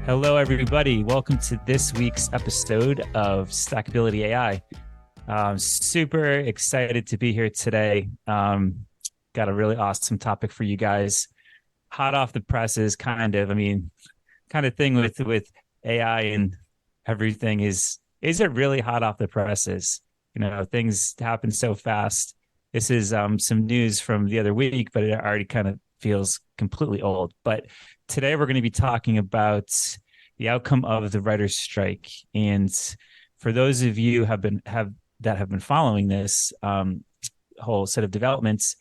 Hello, everybody. Welcome to this week's episode of Stackability AI. I'm super excited to be here today. Got a really awesome topic for you guys. Hot off the presses, kind of thing with AI and everything is it really hot off the presses? You know, things happen so fast. This is some news from the other week, but it already kind of feels completely old. But today we're going to be talking about the outcome of the writer's strike. And for those of you have been following this whole set of developments,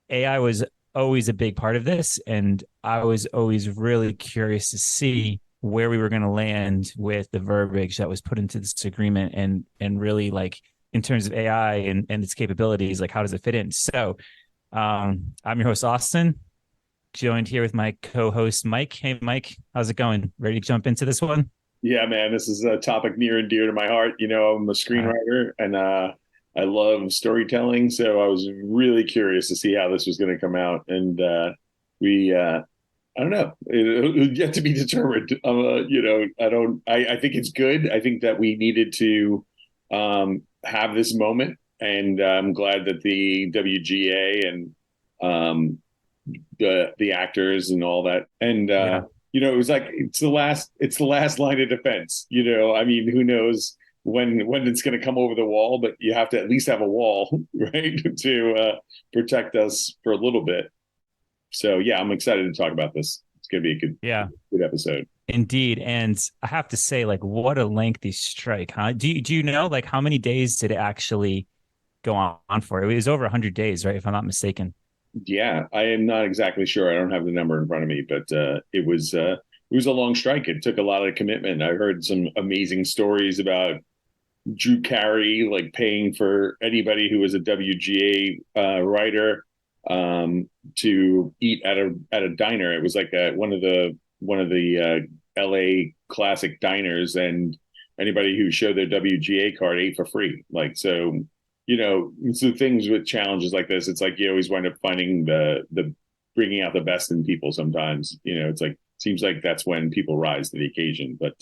AI was always a big part of this, and I was always really curious to see where we were going to land with the verbiage that was put into this agreement, and really, like, in terms of AI and its capabilities, like, how does it fit in? So I'm your host, Austin, joined here with my co-host, Mike. Hey, Mike, how's it going? Ready to jump into this one? Yeah, man, this is a topic near and dear to my heart. You know, I'm a Uh, screenwriter and I love storytelling. So I was really curious to see how this was going to come out. And I don't know, it yet to be determined. I think it's good. I think that we needed to have this moment. And I'm glad that the WGA and the actors and all that. And yeah, it was like it's the last line of defense. I mean, who knows when it's going to come over the wall, but you have to at least have a wall, right, to protect us for a little bit. So yeah, I'm excited to talk about this. It's going to be a yeah, good episode. indeed. And I have to say, like, what a lengthy strike, huh? Do you know, like, how many days did it actually go on for? It was over 100 days, right? If I'm not mistaken. Yeah, I am not exactly sure. I don't have the number in front of me, but it was a long strike. It took a lot of commitment. I heard some amazing stories about Drew Carey, like, paying for anybody who was a WGA writer to eat at a diner. It was like one of the LA classic diners, and anybody who showed their WGA card ate for free. Like, so, so things with challenges like this, it's like you always wind up finding the bringing out the best in people. Sometimes, it's like seems like that's when people rise to the occasion. But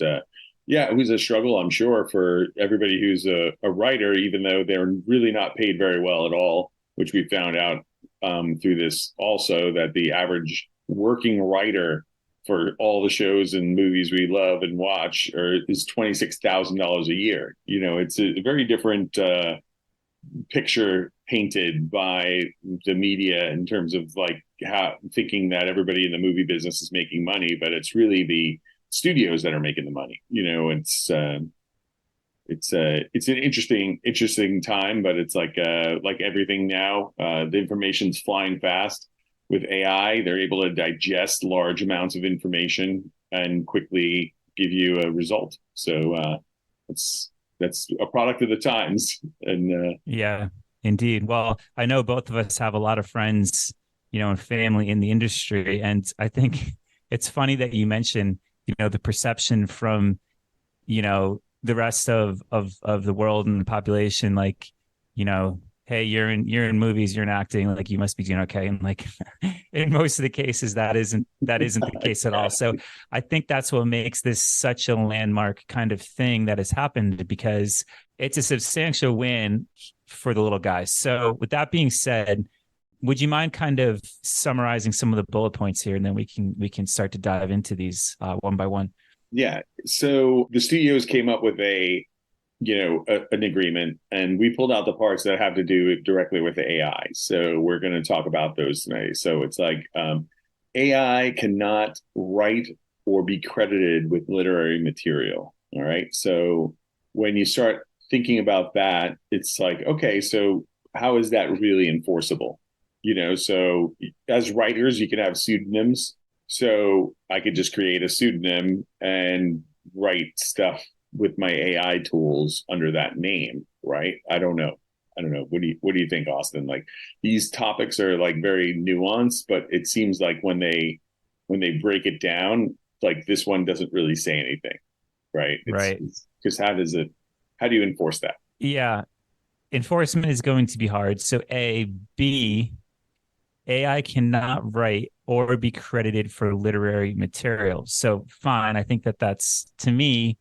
yeah, it was a struggle, I'm sure, for everybody who's a writer, even though they're really not paid very well at all, which we found out through this also, that the average working writer for all the shows and movies we love and watch is $26,000 a year. It's a very different picture painted by the media in terms of, like, how thinking that everybody in the movie business is making money, but it's really the studios that are making the money. It's an interesting time, but it's like everything now. The information's flying fast with AI. They're able to digest large amounts of information and quickly give you a result. So that's a product of the times. And Yeah, indeed. Well, I know both of us have a lot of friends, and family in the industry. And I think it's funny that you mentioned, the perception from, the rest of the world and the population, like, hey, you're in movies, you're in acting, like, you must be doing okay. And, like, in most of the cases, that isn't the case at all. So I think that's what makes this such a landmark kind of thing that has happened, because it's a substantial win for the little guys. So with that being said, would you mind kind of summarizing some of the bullet points here, and then we can start to dive into these one by one? yeah, so the studios came up with an agreement, and we pulled out the parts that have to do directly with the AI. So we're going to talk about those tonight. So it's like, AI cannot write or be credited with literary material. All right. So when you start thinking about that, it's like, okay, so how is that really enforceable? So as writers, you can have pseudonyms. So I could just create a pseudonym and write stuff with my AI tools under that name, right? I don't know. I don't know. What do you think, Austin? Like, these topics are, like, very nuanced, but it seems like when they break it down, like, this one doesn't really say anything, right? It's Right. because how do you enforce that? Yeah. Enforcement is going to be hard. So, B, AI cannot write or be credited for literary material. So fine, I think that that's to me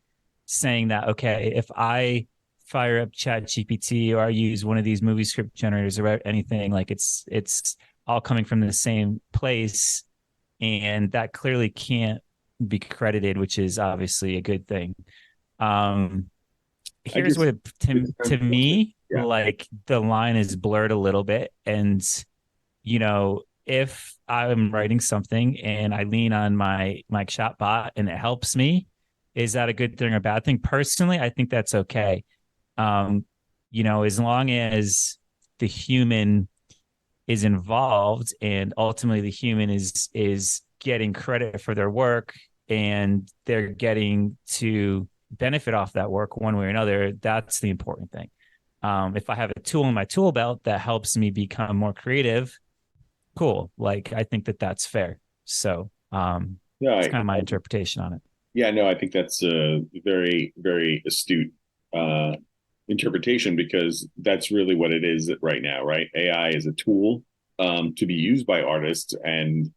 saying that okay, if I fire up Chat GPT or I use one of these movie script generators or anything, like it's all coming from the same place, and that clearly can't be credited, which is obviously a good thing. Um, I Here's guess where to me, yeah. like the line is blurred a little bit, and if I'm writing something and I lean on my chat bot and it helps me, is that a good thing or a bad thing? Personally, I think that's okay. Um, as long as the human is involved and ultimately the human is getting credit for their work and they're getting to benefit off that work one way or another, that's the important thing. If I have a tool in my tool belt that helps me become more creative, cool. Like I think that that's fair. So No, it's kind of my interpretation on it. yeah, no, I think that's a very, very astute uh, interpretation because that's really what it is right now, right? AI is a tool to be used by artists and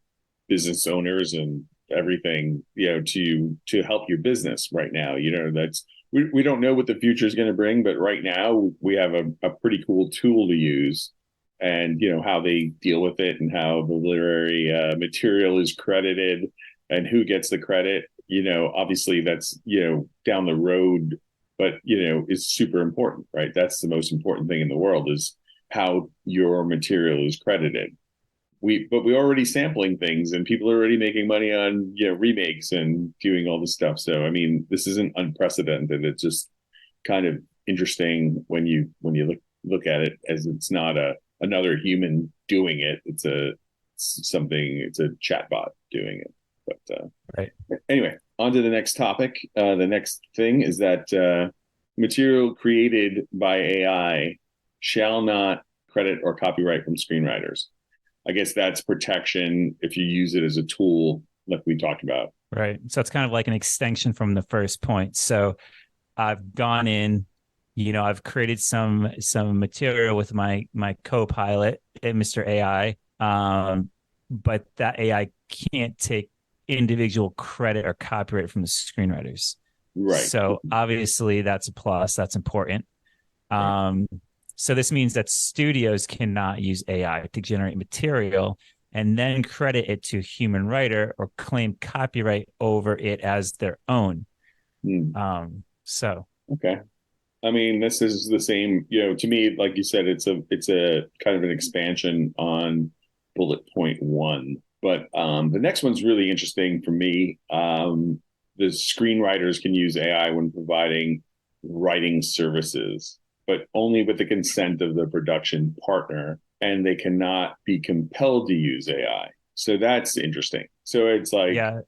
business owners and everything, to help your business right now. That's we don't know what the future is going to bring, but right now we have a pretty cool tool to use, and how they deal with it and how the literary material is credited and who gets the credit. Obviously that's down the road, but is super important, right? That's the most important thing in the world is how your material is credited. We're already sampling things and people are already making money on remakes and doing all this stuff. So I mean, this isn't unprecedented. It's just kind of interesting when you look at it as it's not another human doing it. It's a chatbot doing it. But Right. anyway, on to the next topic. The next thing is that material created by AI shall not credit or copyright from screenwriters. I guess that's protection if you use it as a tool, like we talked about. Right. So it's kind of like an extension from the first point. So I've gone in, I've created some material with my co-pilot, Mr. AI. But that AI can't take individual credit or copyright from the screenwriters. Right. So obviously that's a plus. That's important. Right. Um, so this means that studios cannot use AI to generate material and then credit it to a human writer or claim copyright over it as their own. Hmm. So Okay. I mean, this is the same. To me, like you said, it's a kind of an expansion on bullet point one. But the next one's really interesting for me. The screenwriters can use AI when providing writing services, but only with the consent of the production partner, and they cannot be compelled to use AI. So that's interesting. So it's like yeah,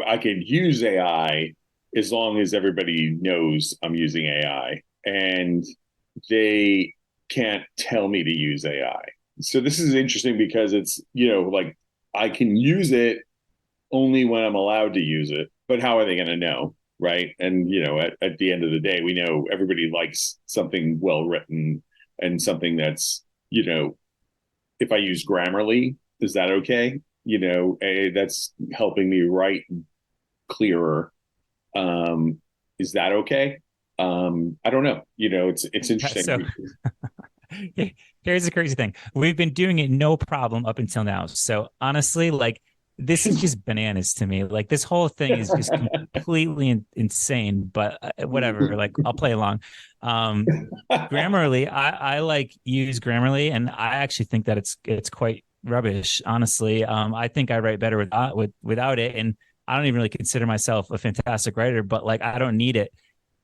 I could use AI as long as everybody knows I'm using AI, and they can't tell me to use AI. So this is interesting because it's, like I can use it only when I'm allowed to use it, but how are they going to know? Right. And, at the end of the day, we know everybody likes something well written and something that's, if I use Grammarly, is that okay? That's helping me write clearer. Um, is that okay? I don't know. It's interesting. so here's the crazy thing. We've been doing it no problem up until now. So honestly, like this is just bananas to me. Like this whole thing is just completely insane, but whatever, like I'll play along. Um Grammarly, I like use Grammarly and I actually think that it's quite rubbish, honestly. I think I write better without it, and I don't even really consider myself a fantastic writer, but like I don't need it.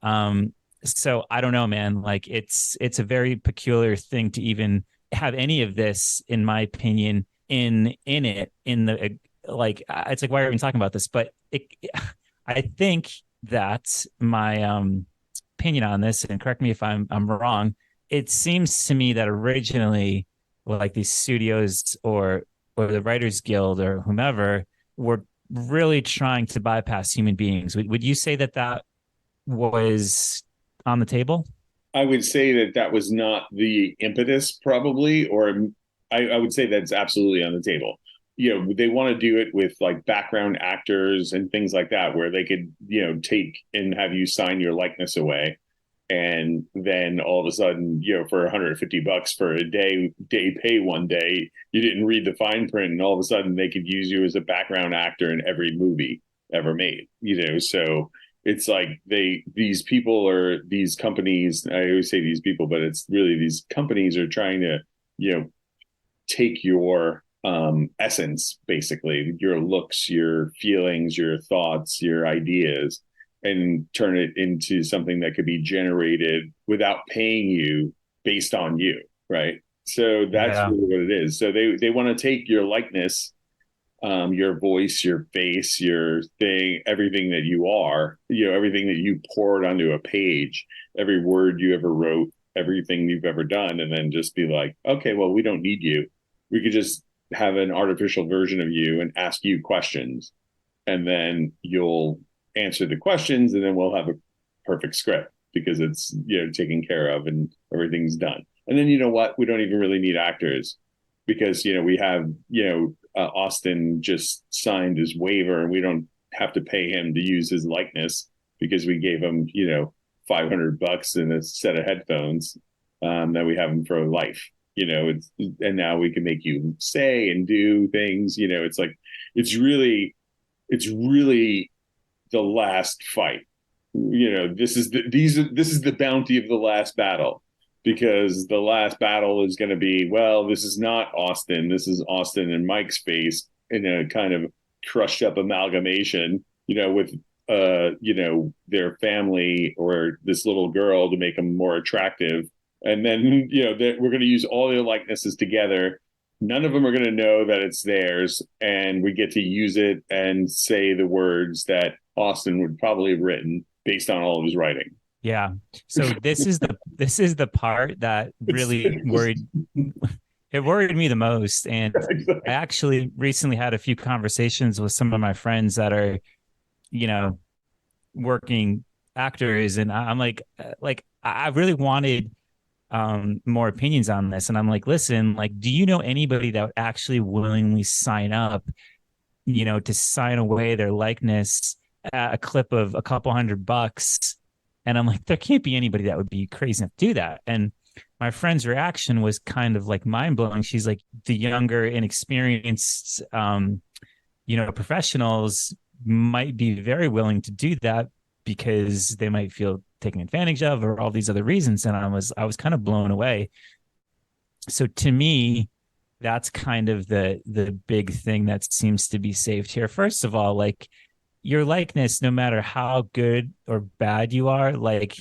Um so I don't know, man. Like it's a very peculiar thing to even have any of this, in my opinion, in it in the like. It's like why are we even talking about this? But I think that my opinion on this, and correct me if I'm wrong. It seems to me that originally, like these studios or the Writers Guild or whomever were really trying to bypass human beings. Would you say that that was on the table? I would say that was not the impetus, probably, or I would say that's absolutely on the table. They want to do it with like background actors and things like that, where they could, take and have you sign your likeness away. And then all of a sudden, for $150 for a day pay one day, you didn't read the fine print, and all of a sudden they could use you as a background actor in every movie ever made. So it's like these people or these companies. I always say these people, but it's really these companies are trying to, take your essence, basically your looks, your feelings, your thoughts, your ideas, and turn it into something that could be generated without paying you based on you, right? So that's Yeah. really what it is. So they want to take your likeness, your voice, your face, your thing, everything that you are, everything that you poured onto a page, every word you ever wrote, everything you've ever done, and then just be like, okay, well, we don't need you. We could just have an artificial version of you and ask you questions, and then you'll answer the questions, and then we'll have a perfect script because it's taken care of and everything's done. And then what? We don't even really need actors because we have Austin just signed his waiver, and we don't have to pay him to use his likeness because we gave him $500 and a set of headphones that we have him for life. And now we can make you say and do things. It's like it's really the last fight. This is the bounty of the last battle, because the last battle is going to be, well, this is not Austin. This is Austin and Mike's face in a kind of crushed up amalgamation, with their family or this little girl to make them more attractive. And then, we're going to use all their likenesses together. None of them are going to know that it's theirs. And we get to use it and say the words that Austin would probably have written based on all of his writing. Yeah. So this is the part that really worried me the most. And I actually recently had a few conversations with some of my friends that are, working actors, and I'm like I really wanted more opinions on this. And I'm like, listen, like, do you know anybody that would actually willingly sign up, to sign away their likeness at a clip of a couple $100? And I'm like, there can't be anybody that would be crazy enough to do that. And my friend's reaction was kind of like mind blowing. She's like, the younger, inexperienced, professionals might be very willing to do that because they might feel taken advantage of or all these other reasons. And I was kind of blown away. So to me, that's kind of the big thing that seems to be saved here. First of all, like, your likeness, no matter how good or bad you are, like,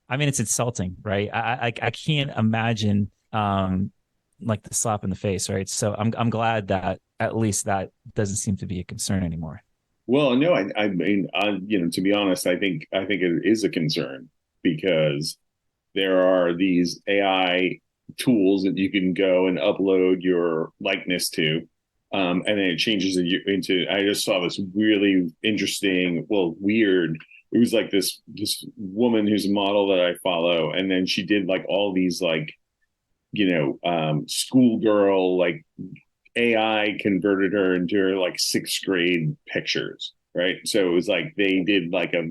I mean, it's insulting, right? I can't imagine like the slap in the face, right? So I'm glad that at least that doesn't seem to be a concern anymore. Well, no, I mean, to be honest, I think it is a concern because there are these AI tools that you can go and upload your likeness to, and then it changes it into. I just saw this really interesting, well, weird. It was like this woman who's a model that I follow, and then she did like all these like schoolgirl, like AI converted her into her like sixth grade pictures, right? So it was like they did like a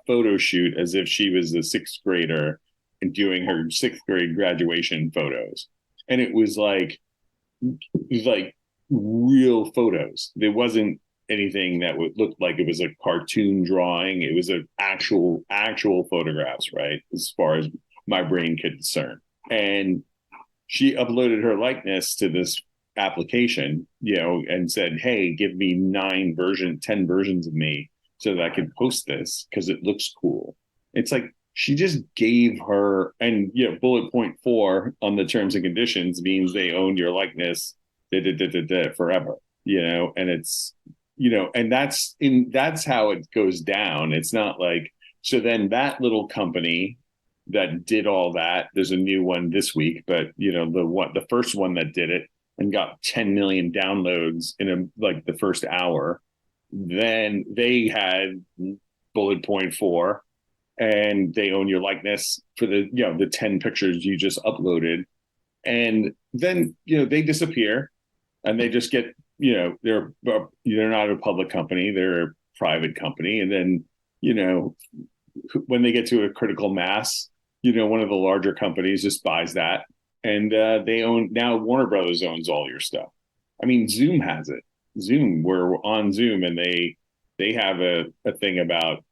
photo shoot as if she was a sixth grader and doing her sixth grade graduation photos. And it was like real photos. There wasn't anything that would look like it was a cartoon drawing. It was an actual photographs, right? As far as my brain could discern. And she uploaded her likeness to this application, and said, hey, give me 10 versions of me so that I can post this because it looks cool. It's like she just gave her, and bullet point 4 on the terms and conditions means they own your likeness forever, and it's, and that's how it goes down. It's not like, so then that little company that did all that, there's a new one this week, but the first one that did it and got 10 million downloads in like the first hour, then they had bullet point 4, and they own your likeness for the 10 pictures you just uploaded, And then, they disappear and they just get, they're not a public company, they're a private company. And then, when they get to a critical mass, one of the larger companies just buys that, and they own, now Warner Brothers owns all your stuff. I mean, Zoom has it. We're on Zoom, and they have a thing about,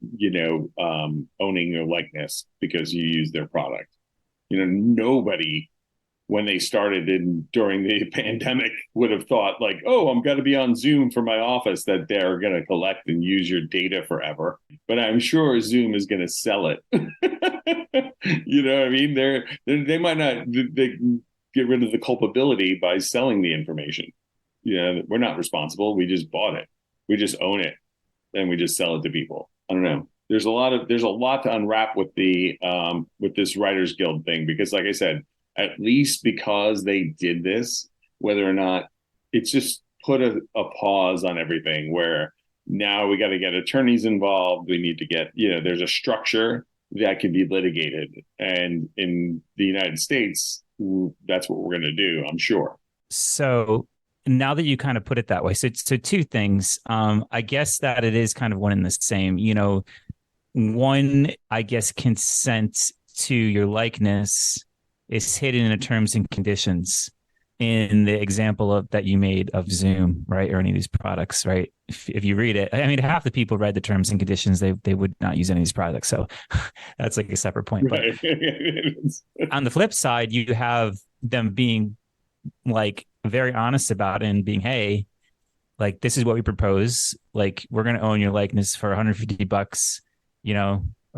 owning your likeness because you use their product. Nobody, when they started during the pandemic, would have thought like, oh, I'm going to be on Zoom for my office, that they're going to collect and use your data forever. But I'm sure Zoom is going to sell it. You know what I mean? They might not, they get rid of the culpability by selling the information. We're not responsible. We just bought it. We just own it, and we just sell it to people. I don't know. There's a lot to unwrap with this Writers Guild thing, because, like I said, at least because they did this, whether or not it's just put a pause on everything, where now we got to get attorneys involved. We need to get, there's a structure that can be litigated. And in the United States, that's what we're going to do, I'm sure. So now that you kind of put it that way, so two things. I guess that it is kind of one and the same. One, I guess, consent to your likeness is hidden in the terms and conditions in the example that you made of Zoom, right? Or any of these products, right? If you read it, I mean, half the people read the terms and conditions, they would not use any of these products. So that's like a separate point. Right. But on the flip side, you have them being like very honest about it and being, hey, like, this is what we propose. Like, we're going to own your likeness for $150,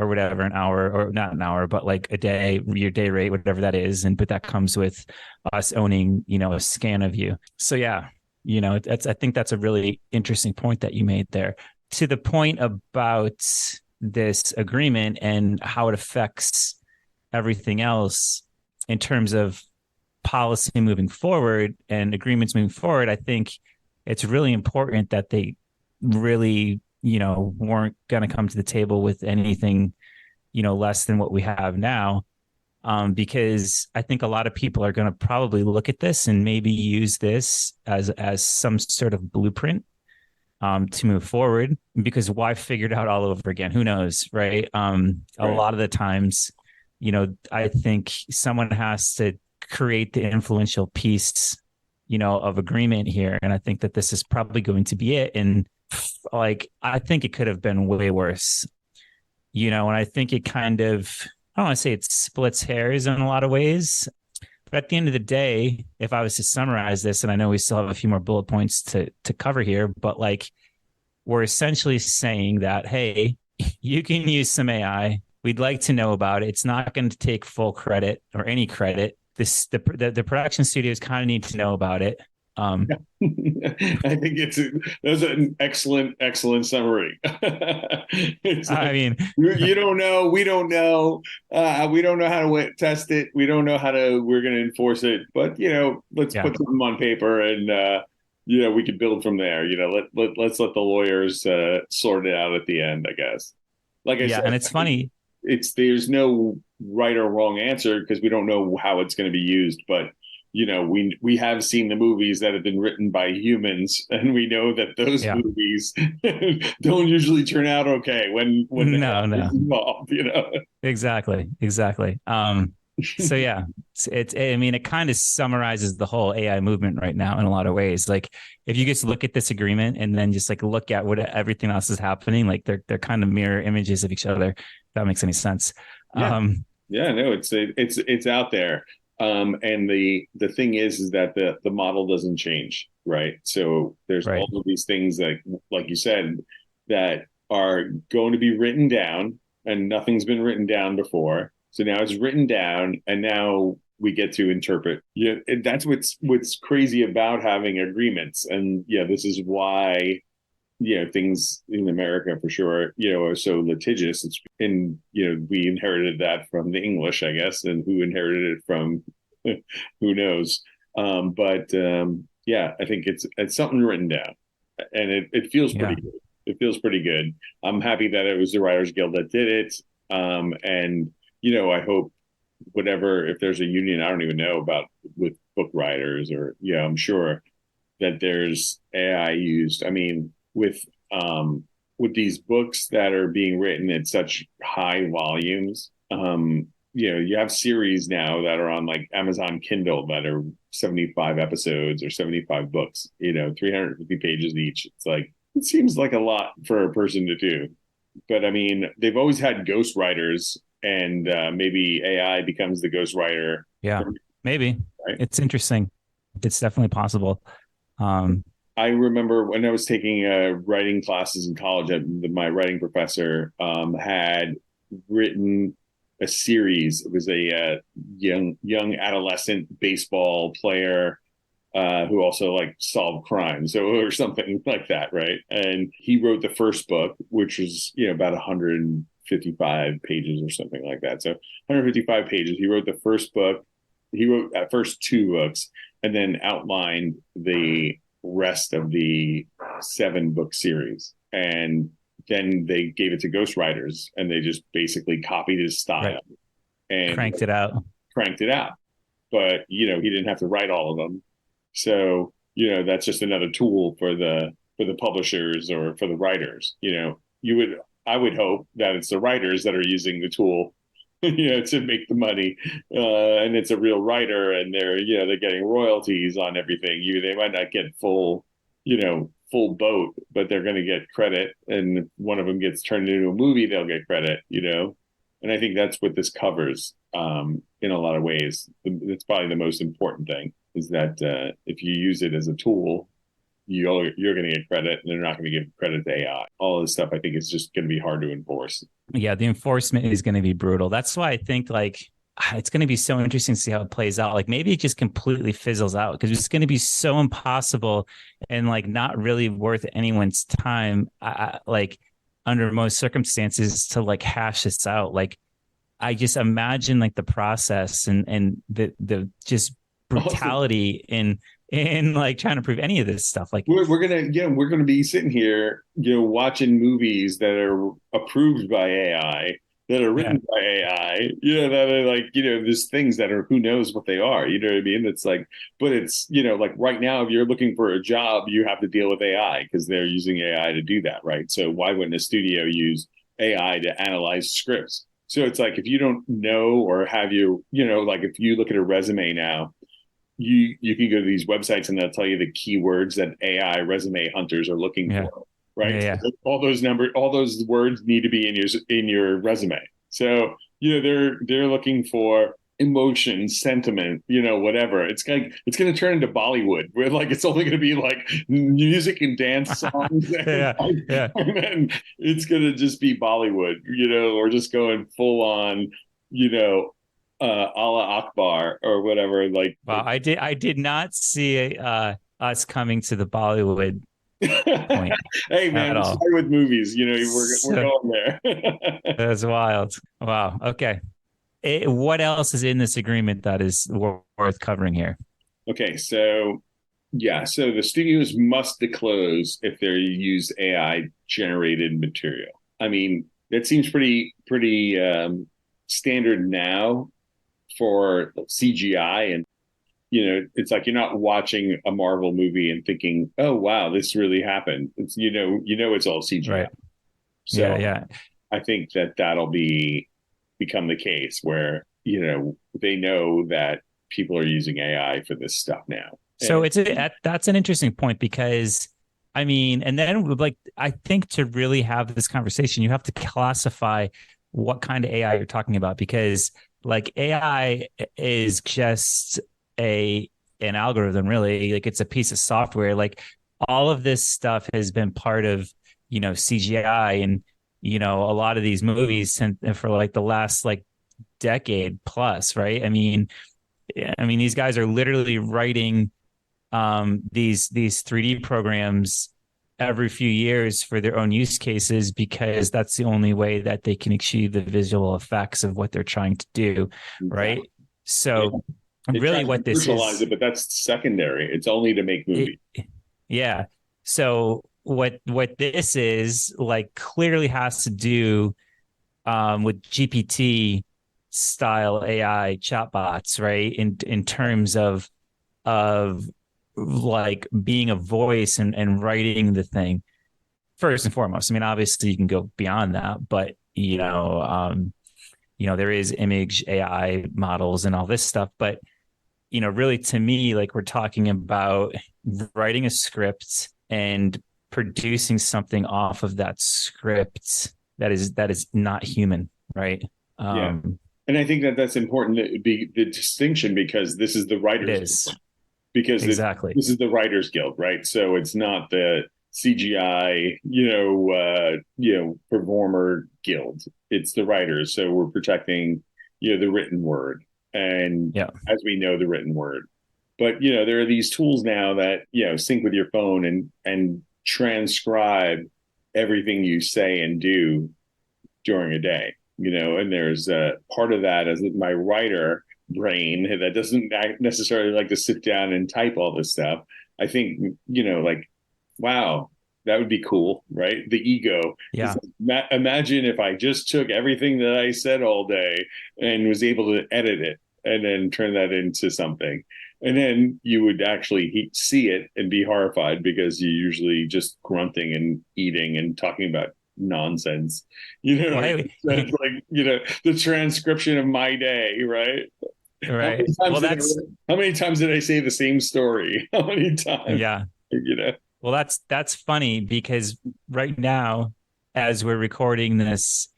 or whatever, an hour, or not an hour, but like a day, your day rate, whatever that is. But that comes with us owning, a scan of you. So yeah, I think that's a really interesting point that you made there. To the point about this agreement and how it affects everything else in terms of policy moving forward and agreements moving forward, I think it's really important that they really, weren't going to come to the table with anything, less than what we have now. Because I think a lot of people are going to probably look at this and maybe use this as some sort of blueprint to move forward, because why figure it out all over again? Who knows, right? A lot of the times, I think someone has to create the influential piece, of agreement here. And I think that this is probably going to be it. And like, I think it could have been way worse, and I think it kind of, I don't want to say it splits hairs in a lot of ways, but at the end of the day, if I was to summarize this, and I know we still have a few more bullet points to cover here, but like, we're essentially saying that, hey, you can use some AI. We'd like to know about it. It's not going to take full credit or any credit. The production studios kind of need to know about it. I think that's an excellent summary. I mean, you don't know, we don't know, we don't know how to test it, we don't know we're going to enforce it, but let's put something on paper, and we can build from there. Let's let the lawyers sort it out at the end, I guess. Like I said, and it's funny. There's no right or wrong answer, because we don't know how it's going to be used, but we have seen the movies that have been written by humans, and we know that those movies don't usually turn out okay when no involved. Exactly. So yeah, it kind of summarizes the whole AI movement right now in a lot of ways. Like, if you just look at this agreement and then just like look at what everything else is happening, like they're kind of mirror images of each other. If that makes any sense. No, it's out there. And the thing is that the model doesn't change, right? So there's all of these things that, like you said, that are going to be written down, and nothing's been written down before. So now it's written down, and now we get to interpret. Yeah, that's what's crazy about having agreements. And this is why things in America, for sure, are so litigious. We inherited that from the English, I guess, and who inherited it from, who knows? I think it's something written down, and it feels pretty good. It feels pretty good. I'm happy that it was the Writers Guild that did it. And I hope if there's a union, I don't even know about with book writers, or I'm sure that there's AI used. I mean, with these books that are being written at such high volumes, you have series now that are on like Amazon Kindle that are 75 episodes or 75 books, 350 pages each. It's like, it seems like a lot for a person to do. But I mean, they've always had ghostwriters, and maybe AI becomes the ghostwriter. Yeah, maybe. Right? It's interesting. It's definitely possible. I remember when I was taking writing classes in college, my writing professor had written a series. It was a young adolescent baseball player who also like solved crimes, or something like that, right? And he wrote the first book, which was about 155 pages or something like that. So 155 pages. He wrote the first book. He wrote at first two books, and then outlined the rest of the 7-book series. And then they gave it to ghostwriters, and they just basically copied his style, right, and cranked it out. But he didn't have to write all of them. So that's just another tool for the publishers or for the writers. I would hope that it's the writers that are using the tool to make the money, and it's a real writer, and they're getting royalties on everything. They might not get full boat, but they're going to get credit. And if one of them gets turned into a movie, they'll get credit. And I think that's what this covers in a lot of ways. It's probably the most important thing, is that if you use it as a tool, you're going to get credit, and they're not going to give credit to AI. All this stuff, I think, is just going to be hard to enforce. Yeah, the enforcement is going to be brutal. That's why I think it's going to be so interesting to see how it plays out. Like maybe it just completely fizzles out, because it's going to be so impossible and not really worth anyone's time, under most circumstances, to hash this out. I just imagine the process and the just brutality in trying to prove any of this stuff. We're gonna be sitting here watching movies that are approved by AI, that are written by AI, that are there's things that are, who knows what they are, you know what I mean? It's but it's right now, if you're looking for a job, you have to deal with AI because they're using AI to do that, right? So why wouldn't a studio use AI to analyze scripts? So it's if you don't know, or have if you look at a resume now, you can go to these websites and they'll tell you the keywords that AI resume hunters are looking for, right? Yeah. So all those words need to be in your resume. So they're looking for emotion, sentiment, whatever. It's going to turn into Bollywood, where it's only going to be music and dance songs, and then it's going to just be Bollywood, or just going full on, Allah Akbar or whatever. Wow, I did not see us coming to the Bollywood point. Hey man, we start with movies. We're going there. That's wild. Wow. Okay. What else is in this agreement that is worth covering here? Okay, so the studios must disclose if they use AI generated material. I mean, that seems pretty standard now for CGI, and it's you're not watching a Marvel movie and thinking, oh wow, this really happened. It's it's all CGI. Right. So yeah. I think that'll become the case where they know that people are using AI for this stuff now. So that's an interesting point, because I mean, and then I think to really have this conversation, you have to classify what kind of AI you're talking about, because AI is just an algorithm, really. It's a piece of software. All of this stuff has been part of CGI and a lot of these movies and for the last decade plus, right? I mean these guys are literally writing these 3D programs every few years for their own use cases, because that's the only way that they can achieve the visual effects of what they're trying to do, right? So really what this is, but that's secondary. It's only to make movies. So what this is clearly has to do with GPT style AI chatbots, right? In terms of of like being a voice and writing the thing first and foremost. I mean, obviously you can go beyond that, but there is image AI models and all this stuff. But, really to me, like we're talking about writing a script and producing something off of that script that is not human, right? Yeah. Um, And I think that that's important to be the distinction because this is the it writers is exactly. this is the writers guild, right? So it's not the CGI, performer guild. It's the writers. So we're protecting, the written word, and Yeah. as we know, the written word. But there are these tools now that sync with your phone and transcribe everything you say and do during a day. And there's a part of that as my writer brain that doesn't necessarily like to sit down and type all this stuff. I think, like, wow, that would be cool, right? The ego is Yeah. like, imagine if I just took everything that I said all day and was able to edit it and then turn that into something. And then you would actually see it and be horrified because you're usually just grunting and eating and talking about nonsense. Well, That's like, the transcription of my day, right? How right. many times Well, did I, that's how many times did I say the same story? How many times, yeah. you know? Well, that's funny because right now, as we're recording this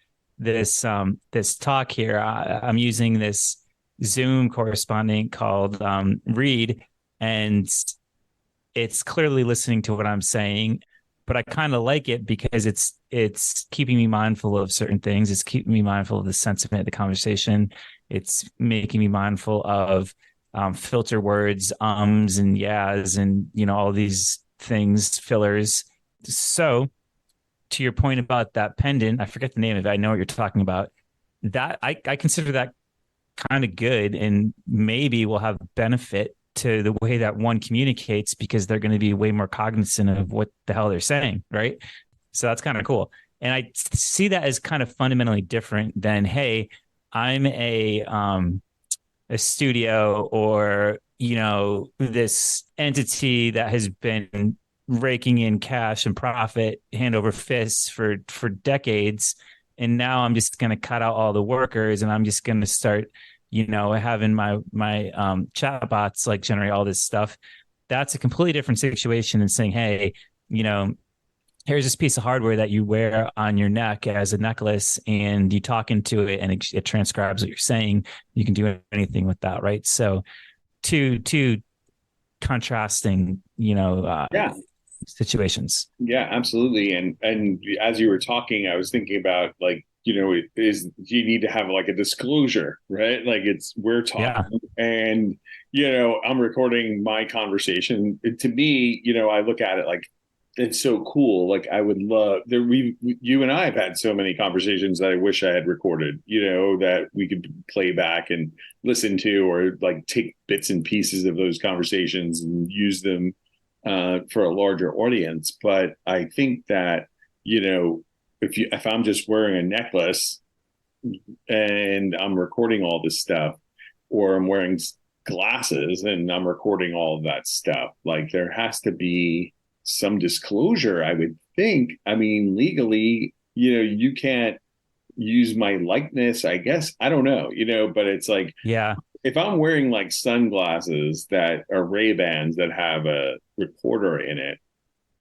talk here, I'm using this Zoom correspondent called Reed, and it's clearly listening to what I'm saying, but I kind of like it because it's keeping me mindful of certain things. It's keeping me mindful of the sentiment of the conversation. It's making me mindful of filter words, and yeahs, and all these things, fillers. So to your point about that pendant, I forget the name of it. I know what you're talking about. That I consider that kind of good and maybe will have benefit to the way that one communicates because they're going to be way more cognizant of what the hell they're saying, right? So that's kind of cool. And I see that as kind of fundamentally different than, hey, I'm a studio or this entity that has been raking in cash and profit hand over fists for decades, and now I'm just going to cut out all the workers and I'm just going to start having my chat bots like generate all this stuff. That's a completely different situation than saying, hey, here's this piece of hardware that you wear on your neck as a necklace and you talk into it and it transcribes what you're saying. You can do anything with that, right? So two contrasting Yeah. situations. Yeah, absolutely. And as you were talking, I was thinking about like, you need to have like a disclosure, right? Like we're Yeah. talking and I'm recording my conversation. To me, I look at it like it's so cool. Like I would love there you and I have had so many conversations that I wish I had recorded, that we could play back and listen to or like take bits and pieces of those conversations and use them for a larger audience. But I think that, if I'm just wearing a necklace and I'm recording all this stuff, or I'm wearing glasses and I'm recording all of that stuff, like there has to be some disclosure, I would think. I mean, legally, you can't use my likeness, I guess. I don't know, but it's like Yeah. if I'm wearing like sunglasses that are Ray-Bans that have a recorder in it,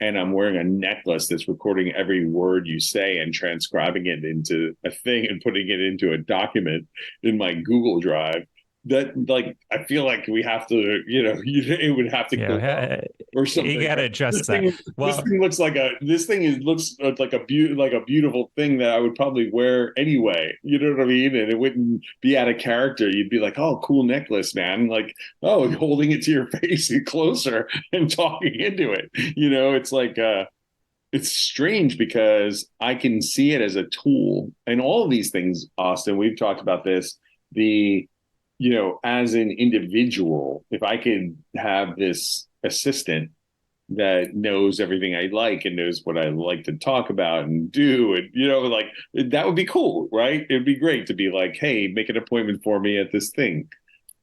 and I'm wearing a necklace that's recording every word you say and transcribing it into a thing and putting it into a document in my Google Drive, that like I feel like we have to, it would have to go up Yeah. or You something. got to address that. This Well, thing looks like a beautiful thing that I would probably wear anyway. You know what I mean? And it wouldn't be out of character. You'd be like, "Oh, cool necklace, man!" Like, oh, holding it to your face and closer and talking into it. It's like it's strange because I can see it as a tool, and all of these things, Austin. We've talked about this. As an individual, if I could have this assistant that knows everything I like and knows what I like to talk about and do, and like that would be cool, right? It'd be great to be like, hey, make an appointment for me at this thing.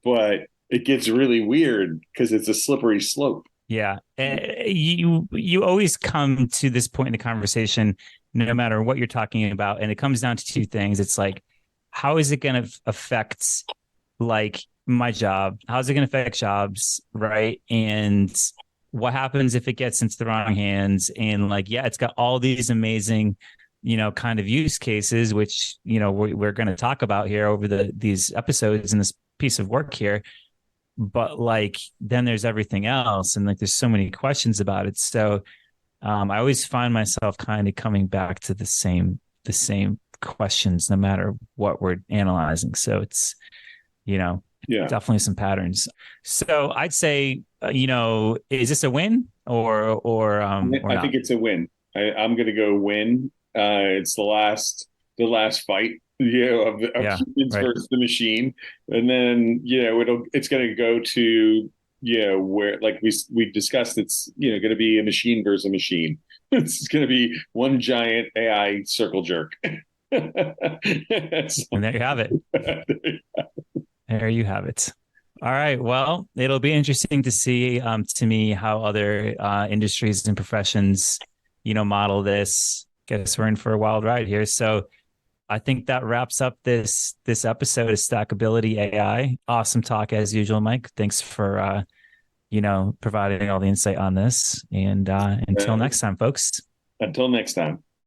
But it gets really weird because it's a slippery slope. Yeah. You always come to this point in the conversation, no matter what you're talking about, and it comes down to two things. It's like, how is it going to affect like my job? How's it going to affect jobs, right? And what happens if it gets into the wrong hands? And like, yeah, it's got all these amazing, kind of use cases, which we're going to talk about here over these episodes and this piece of work here. But like, then there's everything else, and like, there's so many questions about it. So I always find myself kind of coming back to the same questions, no matter what we're analyzing. So it's you know, Yeah. definitely some patterns. So I'd say, is this a win or I not? think it's a win. I'm going to go win. It's the last fight, of Yeah, humans right. versus the machine, and then it's going to go to where like we discussed. It's going to be a machine versus a machine. It's going to be one giant AI circle jerk. And there you have it. There you have it. All right. Well, it'll be interesting to see, to me, how other industries and professions, model this. Guess we're in for a wild ride here. So I think that wraps up this episode of Stackability AI. Awesome talk as usual, Mike. Thanks for providing all the insight on this. And until Uh, next time, folks. until next time.